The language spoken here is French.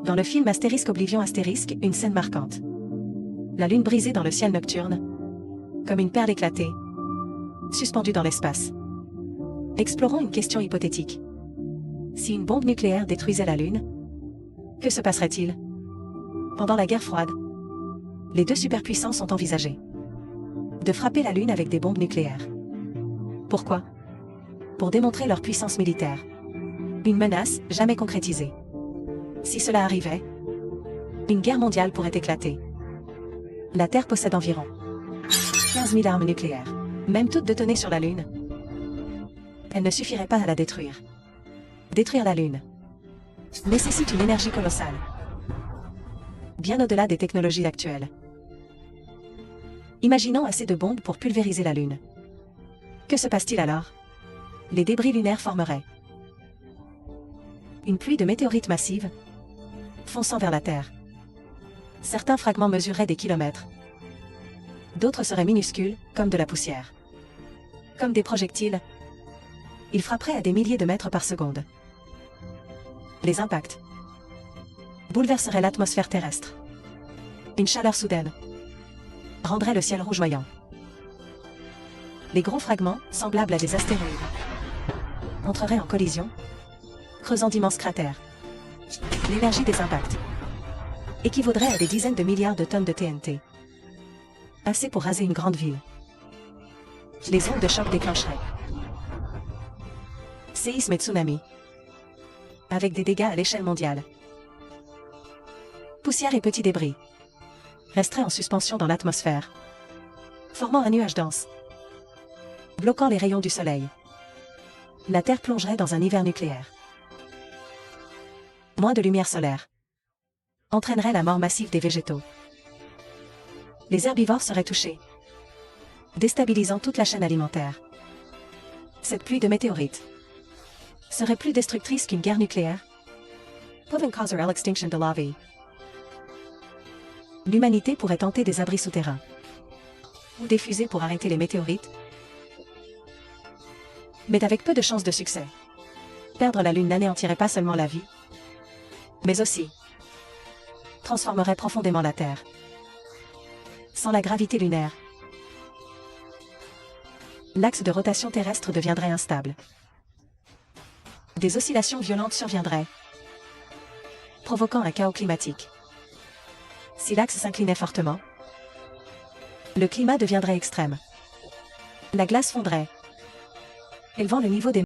Dans le film Astérisque Oblivion Astérisque, une scène marquante. La lune brisée dans le ciel nocturne, comme une perle éclatée, suspendue dans l'espace. Explorons une question hypothétique. Si une bombe nucléaire détruisait la Lune, que se passerait-il? Pendant la guerre froide, les deux superpuissances ont envisagé de frapper la Lune avec des bombes nucléaires. Pourquoi? Pour démontrer leur puissance militaire. Une menace jamais concrétisée. Si cela arrivait, une guerre mondiale pourrait éclater. La Terre possède environ 15 000 armes nucléaires. Même toutes détonées sur la Lune, elles ne suffiraient pas à la détruire. Détruire la Lune nécessite une énergie colossale, bien au-delà des technologies actuelles. Imaginons assez de bombes pour pulvériser la Lune. Que se passe-t-il alors? Les débris lunaires formeraient une pluie de météorites massives, fonçant vers la Terre. Certains fragments mesureraient des kilomètres. D'autres seraient minuscules, comme de la poussière. Comme des projectiles, ils frapperaient à des milliers de mètres par seconde. Les impacts bouleverseraient l'atmosphère terrestre. Une chaleur soudaine rendrait le ciel rougeoyant. Les gros fragments, semblables à des astéroïdes, entreraient en collision, creusant d'immenses cratères. L'énergie des impacts équivaudrait à des dizaines de milliards de tonnes de TNT. Assez pour raser une grande ville. Les ondes de choc déclencheraient séismes et tsunamis, avec des dégâts à l'échelle mondiale. Poussière et petits débris resteraient en suspension dans l'atmosphère, formant un nuage dense, bloquant les rayons du soleil. La Terre plongerait dans un hiver nucléaire. Moins de lumière solaire entraînerait la mort massive des végétaux. Les herbivores seraient touchés, déstabilisant toute la chaîne alimentaire. Cette pluie de météorites serait plus destructrice qu'une guerre nucléaire, pouvant causer l'extinction de la vie. L'humanité pourrait tenter des abris souterrains ou des fusées pour arrêter les météorites, mais avec peu de chances de succès. Perdre la Lune n'anéantirait pas seulement la vie, mais aussi transformerait profondément la Terre. Sans la gravité lunaire, l'axe de rotation terrestre deviendrait instable. Des oscillations violentes surviendraient, provoquant un chaos climatique. Si l'axe s'inclinait fortement, le climat deviendrait extrême. La glace fondrait, élevant le niveau des